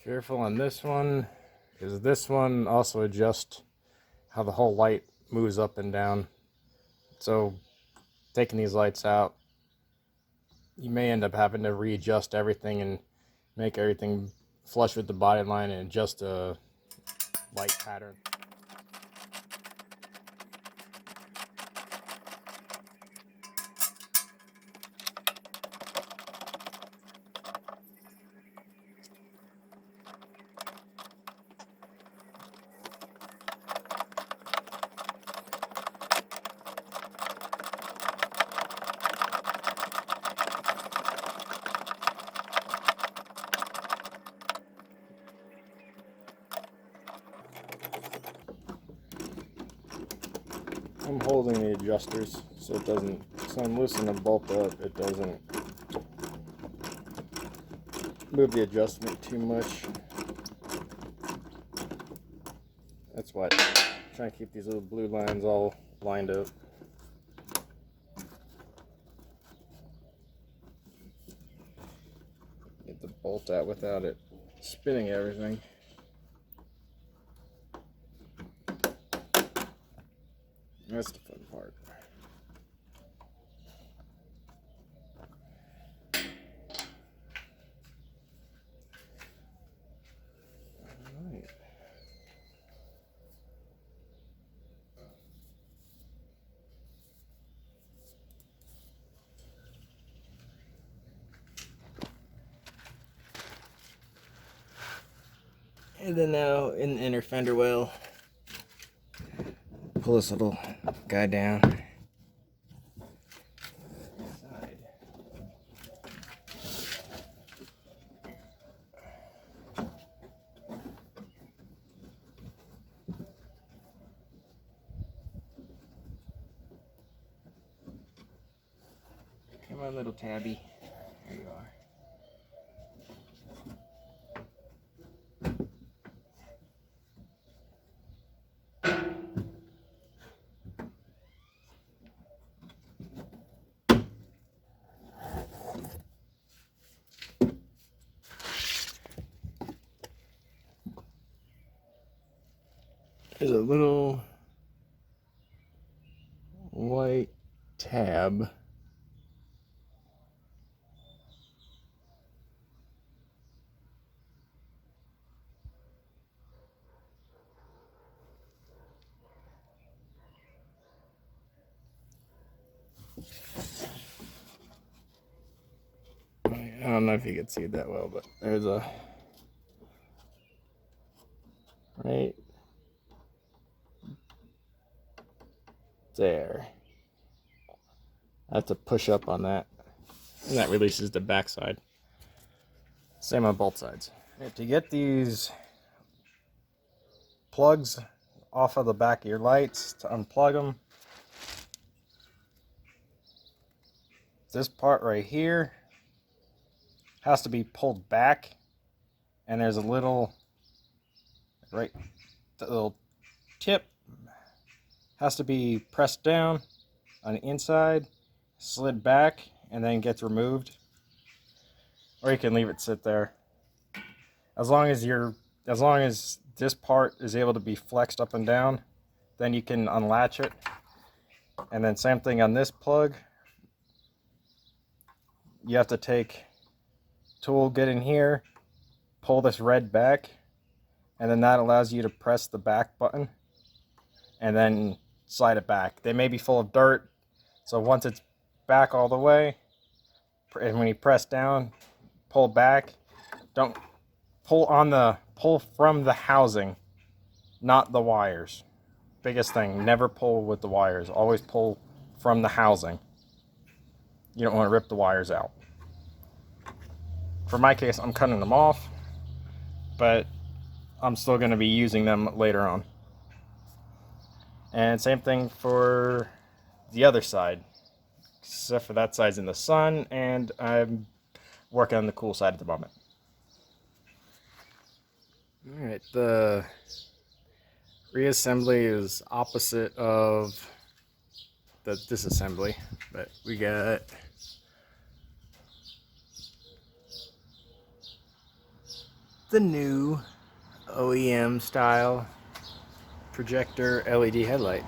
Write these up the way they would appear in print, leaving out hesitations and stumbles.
Careful on this one, because this one also adjusts how the whole light moves up and down. So taking these lights out, you may end up having to readjust everything and make everything flush with the body line and adjust the light pattern. I'm holding the adjusters so it doesn't, so I'm loosening the bolt up, it doesn't move the adjustment too much. That's why I'm trying to keep these little blue lines all lined up. Get the bolt out without it spinning everything. That's the fun part. Alright. And then now in the inner fender well, pull this little guy down. Come on, little tabby. There you are. There's a little white tab. I don't know if you can see it that well, but there's a right there. I have to push up on that, and that releases the backside. Same on both sides. To get these plugs off of the back of your lights, to unplug them, this part right here has to be pulled back, and there's a little the little tip has to be pressed down on the inside, slid back, and then gets removed. Or you can leave it sit there. As long as this part is able to be flexed up and down, then you can unlatch it. And then same thing on this plug. You have to take tool, get in here, pull this red back, and then that allows you to press the back button and then slide it back. They may be full of dirt, so once it's back all the way, and when you press down, pull back, don't pull from the housing, not the wires. Biggest thing, never pull with the wires, always pull from the housing. You don't want to rip the wires out. For my case, I'm cutting them off, but I'm still going to be using them later on. And same thing for the other side, except for that side's in the sun, and I'm working on the cool side at the moment. Alright, the reassembly is opposite of the disassembly, but we got the new OEM style projector LED headlight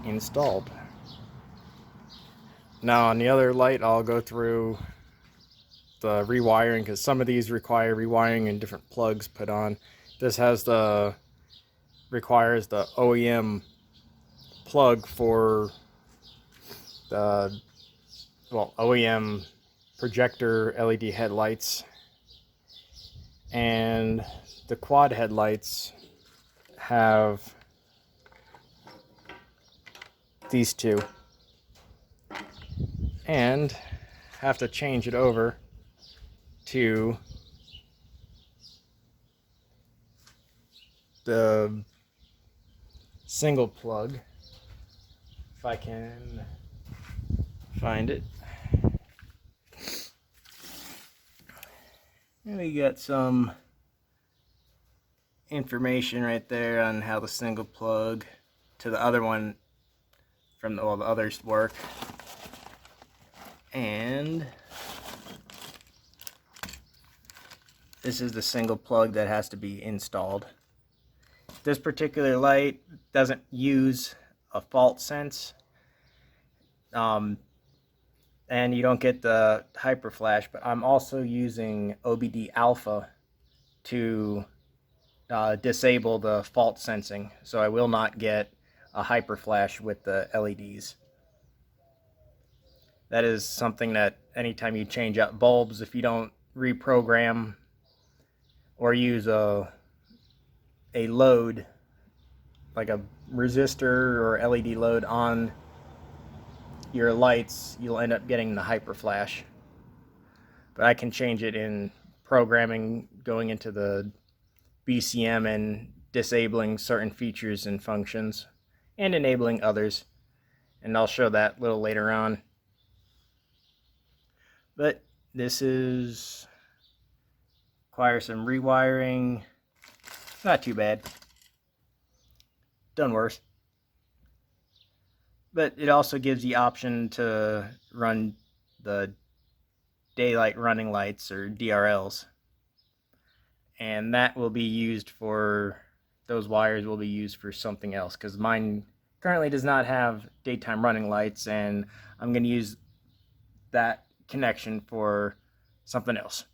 installed. Now on the other light I'll go through the rewiring, because some of these require rewiring and different plugs put on. This has requires the OEM plug for the OEM projector LED headlights, and the quad headlights have these two, and have to change it over to the single plug, if I can find it. And we got some information right there on how the single plug to the other one from all the others work. And this is the single plug that has to be installed. This particular light doesn't use a fault sense, and you don't get the hyper flash, but I'm also using OBD alpha to disable the fault sensing, so I will not get a hyper flash with the LEDs. That is something that anytime you change out bulbs, if you don't reprogram or use a load, like a resistor or LED load on your lights, you'll end up getting the hyper flash. But I can change it in programming, going into the BCM and disabling certain features and functions and enabling others, and I'll show that a little later on. But this requires some rewiring. Not too bad. Done worse. But it also gives the option to run the daylight running lights, or DRLs. And that will be used for, those wires will be used for something else, because mine currently does not have daytime running lights, and I'm going to use that connection for something else.